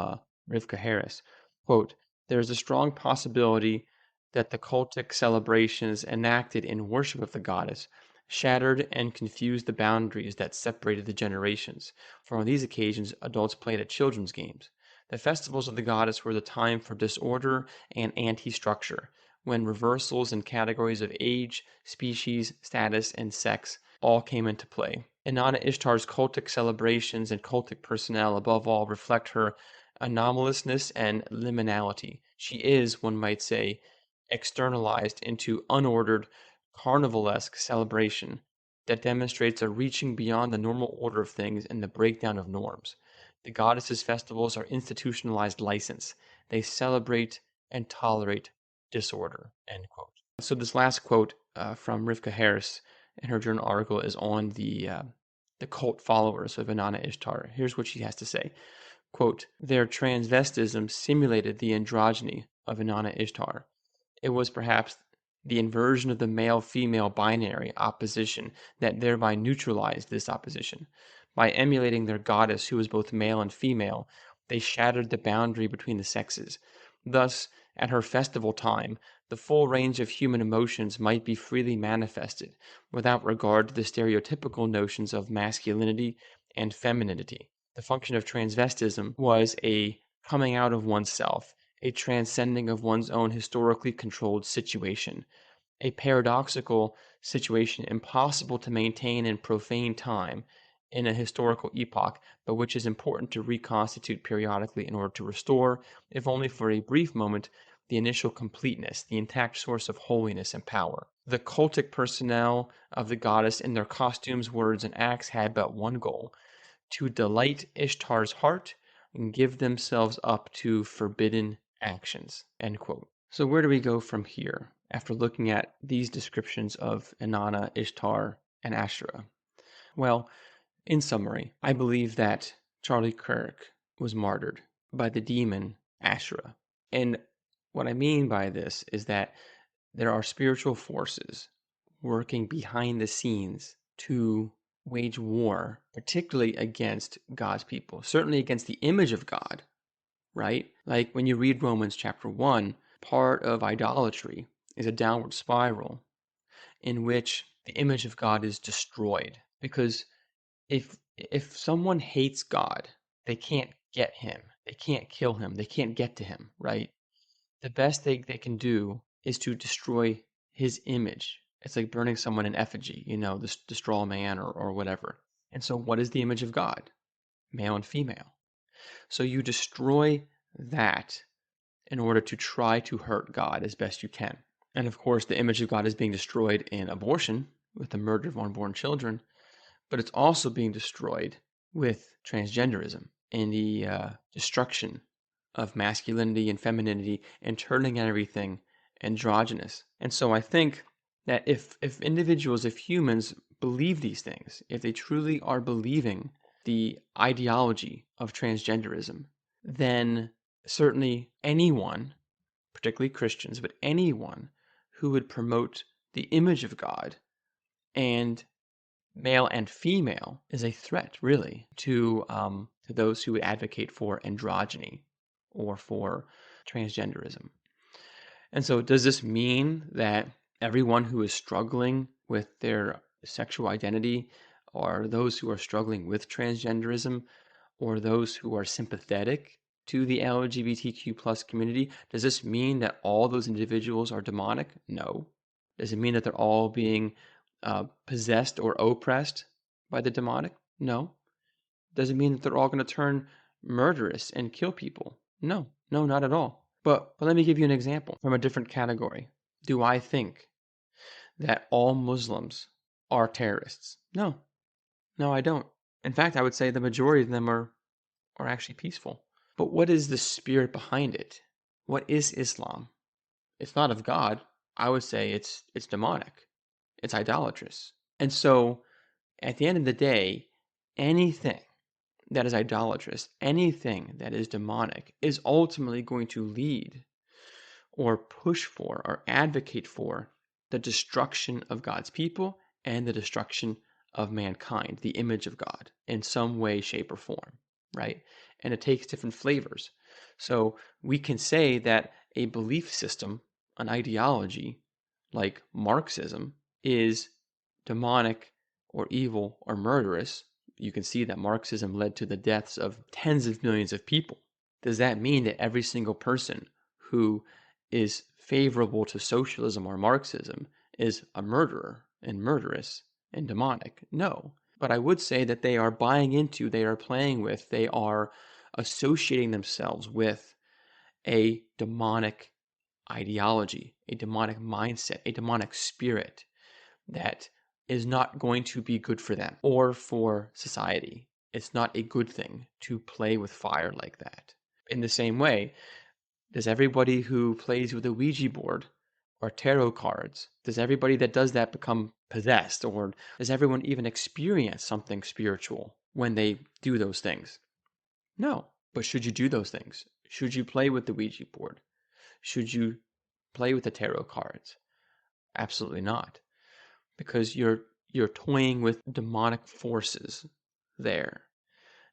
Rivka Harris. Quote, there is a strong possibility that the cultic celebrations enacted in worship of the goddess shattered and confused the boundaries that separated the generations. For on these occasions, adults played at children's games. The festivals of the goddess were the time for disorder and anti-structure, when reversals in categories of age, species, status, and sex all came into play. Inanna Ishtar's cultic celebrations and cultic personnel above all reflect her anomalousness and liminality. She is, one might say, externalized into unordered, carnivalesque celebration that demonstrates a reaching beyond the normal order of things and the breakdown of norms. The goddesses' festivals are institutionalized license. They celebrate and tolerate disorder. End quote. So this last quote from Rivka Harris in her journal article is on the cult followers of Inanna Ishtar. Here's what she has to say. Quote, their transvestism simulated the androgyny of Inanna Ishtar. It was perhaps the inversion of the male-female binary opposition that thereby neutralized this opposition. By emulating their goddess, who was both male and female, they shattered the boundary between the sexes. Thus, at her festival time, the full range of human emotions might be freely manifested, without regard to the stereotypical notions of masculinity and femininity. The function of transvestism was a coming out of oneself, a transcending of one's own historically controlled situation, a paradoxical situation impossible to maintain in profane time in a historical epoch, but which is important to reconstitute periodically in order to restore, if only for a brief moment, the initial completeness, the intact source of holiness and power. The cultic personnel of the goddess in their costumes, words, and acts had but one goal: to delight Ishtar's heart and give themselves up to forbidden actions. End quote. So where do we go from here after looking at these descriptions of Inanna, Ishtar, and Asherah? Well, in summary, I believe that Charlie Kirk was martyred by the demon Asherah. And what I mean by this is that there are spiritual forces working behind the scenes to wage war, particularly against God's people, certainly against the image of God, right? Like when you read Romans chapter 1, part of idolatry is a downward spiral in which the image of God is destroyed. Because if someone hates God, they can't get him. They can't kill him. They can't get to him, right? The best they can do is to destroy his image. It's like burning someone in effigy, the straw man or whatever. And so what is the image of God? Male and female. So you destroy that in order to try to hurt God as best you can. And of course, the image of God is being destroyed in abortion with the murder of unborn children, but it's also being destroyed with transgenderism in the destruction of masculinity and femininity and turning everything androgynous. And so I think that if individuals, if humans believe these things, if they truly are believing the ideology of transgenderism, then certainly anyone, particularly Christians, but anyone who would promote the image of God and male and female is a threat, really, to those who would advocate for androgyny or for transgenderism. And so does this mean that everyone who is struggling with their sexual identity, or those who are struggling with transgenderism, or those who are sympathetic to the LGBTQ plus community, does this mean that all those individuals are demonic? No. Does it mean that they're all being possessed or oppressed by the demonic? No. Does it mean that they're all going to turn murderous and kill people? No, not at all. But let me give you an example from a different category. Do I think that all Muslims are terrorists? No, I don't. In fact, I would say the majority of them are actually peaceful. But what is the spirit behind it? What is Islam? It's not of God. I would say it's demonic. It's idolatrous. And so, at the end of the day, anything that is idolatrous, anything that is demonic, is ultimately going to lead or push for or advocate for the destruction of God's people and the destruction of mankind, the image of God, in some way, shape, or form, right? And it takes different flavors. So we can say that a belief system, an ideology like Marxism, is demonic or evil or murderous. You can see that Marxism led to the deaths of tens of millions of people. Does that mean that every single person who is favorable to socialism or Marxism is a murderer and murderous and demonic? No. But I would say that they are buying into, they are playing with, they are associating themselves with a demonic ideology, a demonic mindset, a demonic spirit that is not going to be good for them or for society. It's not a good thing to play with fire like that. In the same way, does everybody who plays with a Ouija board or tarot cards, does everybody that does that become possessed, or does everyone even experience something spiritual when they do those things? No. But should you do those things? Should you play with the Ouija board? Should you play with the tarot cards? Absolutely not. Because you're toying with demonic forces there.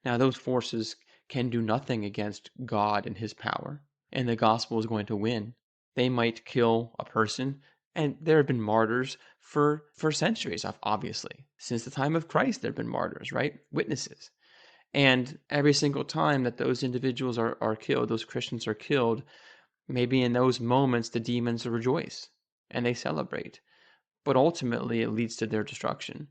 Now, those forces can do nothing against God and his power, and the gospel is going to win. They might kill a person, and there have been martyrs for centuries, obviously. Since the time of Christ, there have been martyrs, right? Witnesses. And every single time that those individuals are killed, those Christians are killed, maybe in those moments the demons rejoice and they celebrate. But ultimately, it leads to their destruction.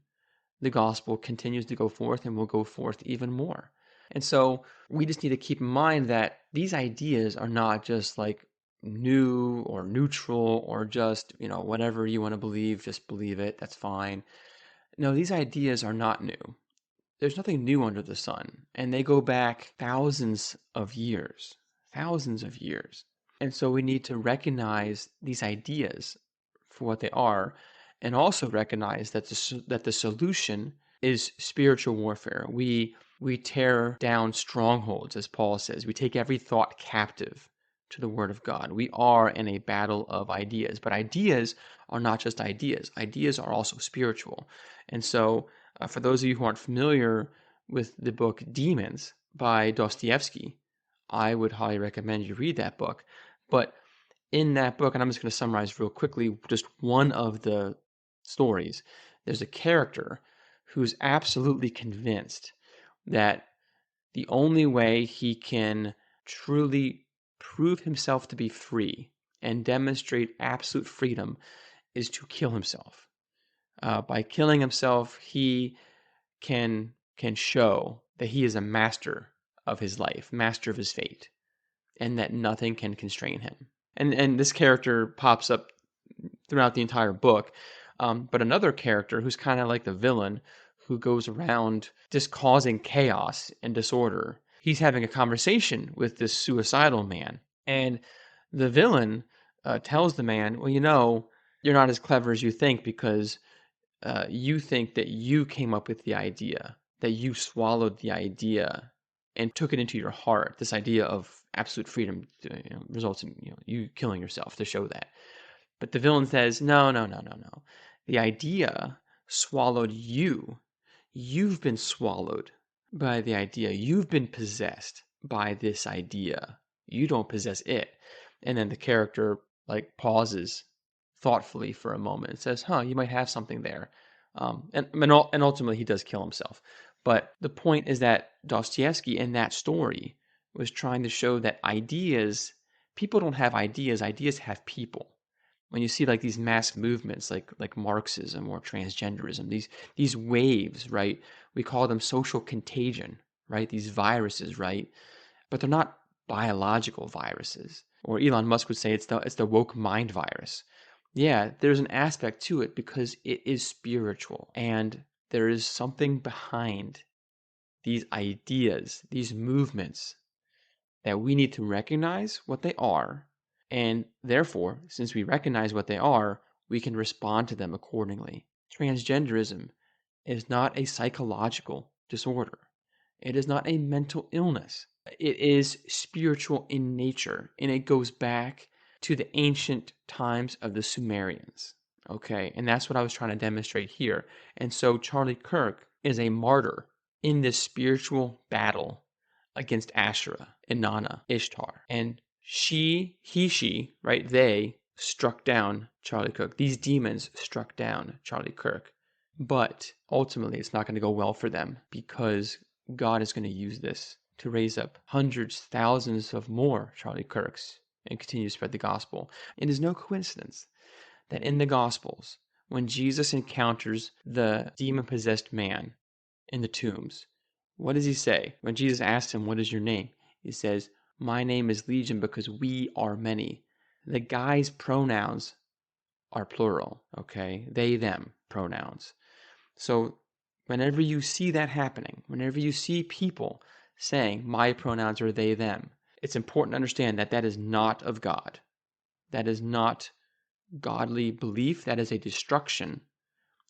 The gospel continues to go forth and will go forth even more. And so we just need to keep in mind that these ideas are not just like new or neutral or just, whatever you want to believe, just believe it. That's fine. No, these ideas are not new. There's nothing new under the sun. And they go back thousands of years. Thousands of years. And so we need to recognize these ideas for what they are, and also recognize that the solution is spiritual warfare. We tear down strongholds, as Paul says. We take every thought captive to the word of God. We are in a battle of ideas, but ideas are not just ideas. Ideas are also spiritual. And so for those of you who aren't familiar with the book Demons by Dostoevsky, I would highly recommend you read that book. But in that book, and I'm just going to summarize real quickly just one of the stories, there's a character who's absolutely convinced that the only way he can truly prove himself to be free and demonstrate absolute freedom is to kill himself. By killing himself, he can show that he is a master of his life, master of his fate, and that nothing can constrain him. And this character pops up throughout the entire book. But another character who's kind of like the villain, who goes around just causing chaos and disorder. He's having a conversation with this suicidal man. And the villain tells the man, well, you're not as clever as you think, because you think that you came up with the idea, that you swallowed the idea and took it into your heart. This idea of absolute freedom results in you killing yourself to show that. But the villain says, no. The idea swallowed you. You've been swallowed by the idea. You've been possessed by this idea. You don't possess it. And then the character pauses thoughtfully for a moment and says, you might have something there. And ultimately he does kill himself. But the point is that Dostoevsky in that story was trying to show that people don't have ideas have people. When you see these mass movements like Marxism or transgenderism, these waves, right? We call them social contagion, right? These viruses, right? But they're not biological viruses. Or Elon Musk would say it's the woke mind virus. Yeah, there's an aspect to it because it is spiritual, and there is something behind these ideas, these movements, that we need to recognize what they are. And therefore, since we recognize what they are, we can respond to them accordingly. Transgenderism is not a psychological disorder. It is not a mental illness. It is spiritual in nature, and it goes back to the ancient times of the Sumerians. Okay, and that's what I was trying to demonstrate here. And so Charlie Kirk is a martyr in this spiritual battle against Asherah, Inanna, Ishtar. And she, right, they struck down Charlie Kirk. These demons struck down Charlie Kirk. But ultimately, it's not going to go well for them because God is going to use this to raise up hundreds, thousands of more Charlie Kirks and continue to spread the gospel. It is no coincidence that in the Gospels, when Jesus encounters the demon-possessed man in the tombs, what does he say? When Jesus asks him, "What is your name?" He says, "My name is Legion because we are many." The guy's pronouns are plural, okay? They, them pronouns. So whenever you see that happening, whenever you see people saying, "My pronouns are they, them," it's important to understand that that is not of God. That is not godly belief. That is a destruction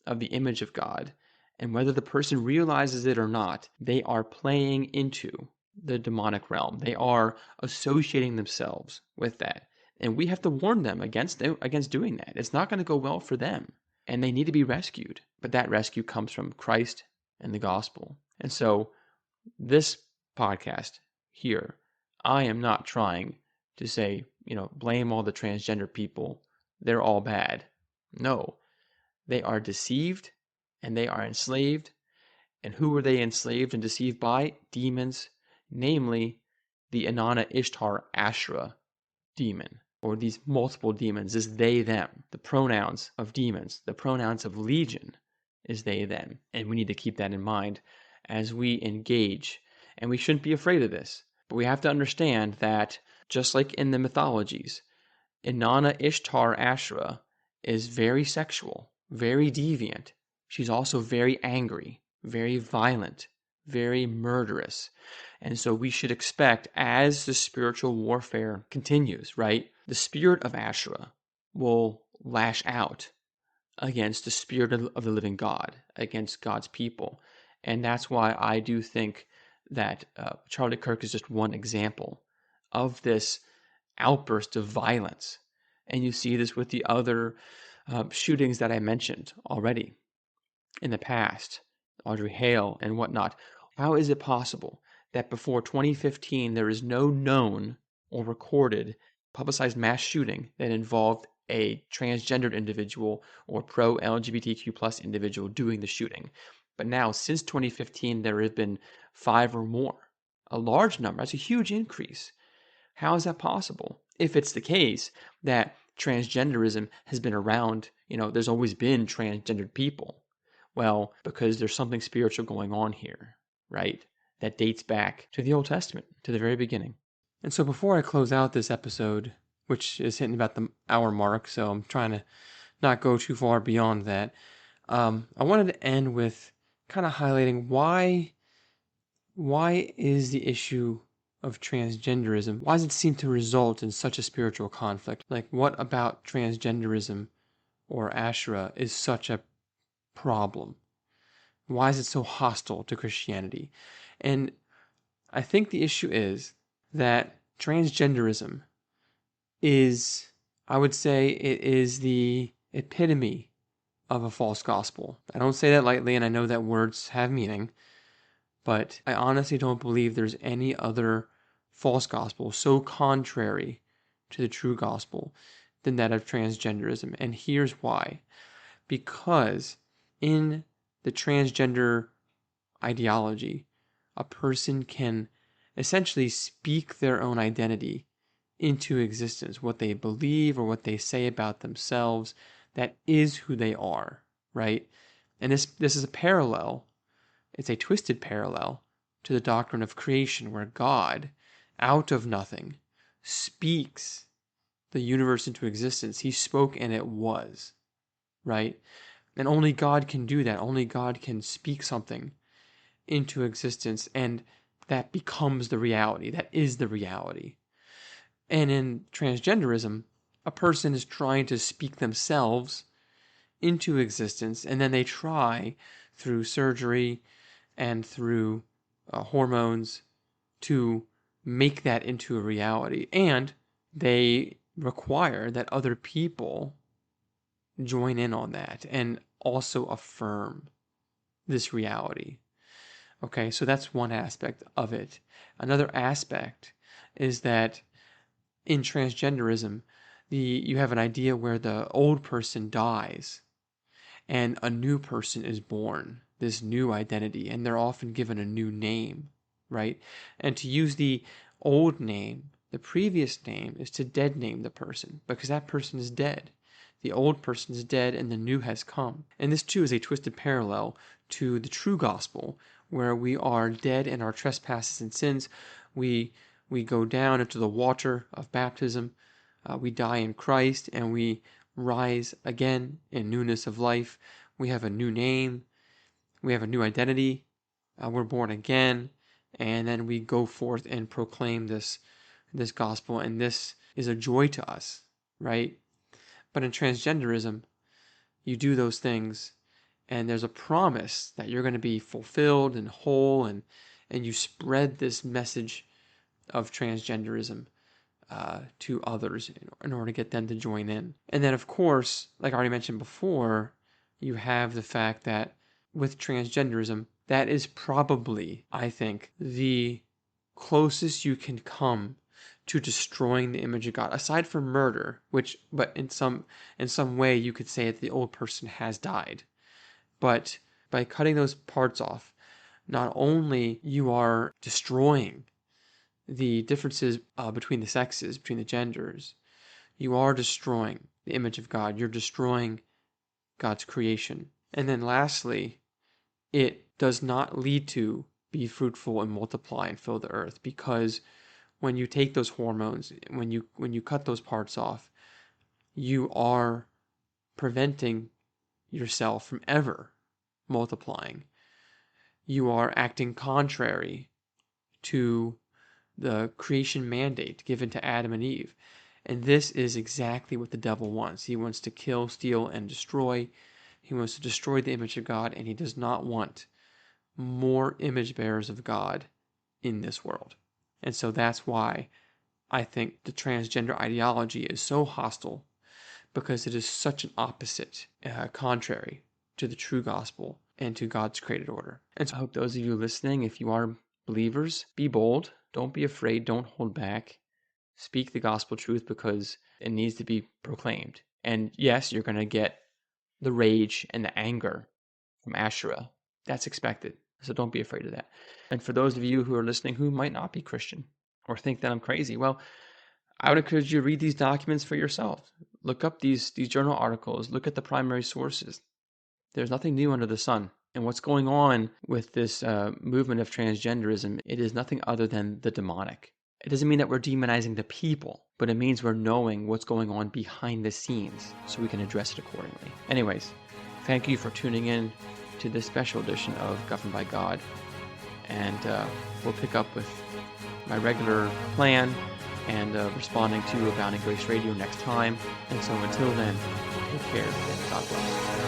of the image of God. And whether the person realizes it or not, they are playing into the demonic realm. They are associating themselves with that. And we have to warn them against doing that. It's not going to go well for them. And they need to be rescued. But that rescue comes from Christ and the gospel. And so this podcast here, I am not trying to say, blame all the transgender people. They're all bad. No, they are deceived and they are enslaved. And who are they enslaved and deceived by? Demons, namely the Inanna Ishtar Asherah demon, or these multiple demons is they, them. The pronouns of demons, the pronouns of legion is they, them. And we need to keep that in mind as we engage. And we shouldn't be afraid of this. But we have to understand that just like in the mythologies, Inanna Ishtar Asherah is very sexual, very deviant. She's also very angry, very violent, very murderous. And so we should expect, as the spiritual warfare continues, right, the spirit of Asherah will lash out against the spirit of the living God, against God's people. And that's why I do think that Charlie Kirk is just one example of this outburst of violence. And you see this with the other shootings that I mentioned already in the past, Audrey Hale and whatnot. How is it possible that before 2015 there is no known or recorded publicized mass shooting that involved a transgendered individual or pro-LGBTQ plus individual doing the shooting? But now, since 2015, there have been 5 or more. A large number. That's a huge increase. How is that possible? If it's the case that transgenderism has been around, there's always been transgendered people. Well, because there's something spiritual going on here, right? That dates back to the Old Testament, to the very beginning. And so before I close out this episode, which is hitting about the hour mark, so I'm trying to not go too far beyond that, I wanted to end with kind of highlighting why is the issue of transgenderism, why does it seem to result in such a spiritual conflict? Like, what about transgenderism or Asherah is such a problem? Why is it so hostile to Christianity? And I think the issue is that transgenderism is, I would say, it is the epitome of a false gospel. I don't say that lightly, and I know that words have meaning, but I honestly don't believe there's any other false gospel so contrary to the true gospel than that of transgenderism. And here's why. Because in the transgender ideology, a person can essentially speak their own identity into existence, what they believe or what they say about themselves, that is who they are, right? And this is a parallel. It's a twisted parallel to the doctrine of creation, where God, out of nothing, speaks the universe into existence. He spoke and it was, right? And only God can do that. Only God can speak something into existence, and that becomes the reality. That is the reality. And in transgenderism, a person is trying to speak themselves into existence, and then they try through surgery and through hormones to make that into a reality. And they require that other people join in on that and also affirm this reality. Okay, so that's one aspect of it. Another aspect is that in transgenderism, you have an idea where the old person dies and a new person is born, this new identity, and they're often given a new name, right? And to use the old name, the previous name, is to dead name the person because that person is dead. The old person is dead and the new has come. And this too is a twisted parallel to the true gospel, where we are dead in our trespasses and sins. We go down into the water of baptism. We die in Christ and we rise again in newness of life. We have a new name. We have a new identity. We're born again. And then we go forth and proclaim this gospel. And this is a joy to us, right? But in transgenderism, you do those things and there's a promise that you're going to be fulfilled and whole, and you spread this message of transgenderism to others in order to get them to join in. And then, of course, like I already mentioned before, you have the fact that with transgenderism, that is probably, I think, the closest you can come to destroying the image of God, aside from murder, but in some way you could say that the old person has died. But by cutting those parts off, not only you are destroying the differences between the sexes, between the genders, you are destroying the image of God. You're destroying God's creation. And then lastly, it does not lead to be fruitful and multiply and fill the earth, because when you take those hormones, when you cut those parts off, you are preventing yourself from ever multiplying. You are acting contrary to the creation mandate given to Adam and Eve. And this is exactly what the devil wants. He wants to kill, steal, and destroy. He wants to destroy the image of God, and he does not want more image bearers of God in this world. And so that's why I think the transgender ideology is so hostile, because it is such an opposite, contrary to the true gospel and to God's created order. And so I hope those of you listening, if you are believers, be bold. Don't be afraid. Don't hold back. Speak the gospel truth, because it needs to be proclaimed. And yes, you're going to get the rage and the anger from Asherah. That's expected. So don't be afraid of that. And for those of you who are listening who might not be Christian or think that I'm crazy, well, I would encourage you to read these documents for yourself. Look up these journal articles. Look at the primary sources. There's nothing new under the sun. And what's going on with this movement of transgenderism, it is nothing other than the demonic. It doesn't mean that we're demonizing the people, but it means we're knowing what's going on behind the scenes so we can address it accordingly. Anyways, thank you for tuning in to this special edition of Governed by God. And we'll pick up with my regular plan and responding to Abounding Grace Radio next time. And so until then, take care and God bless.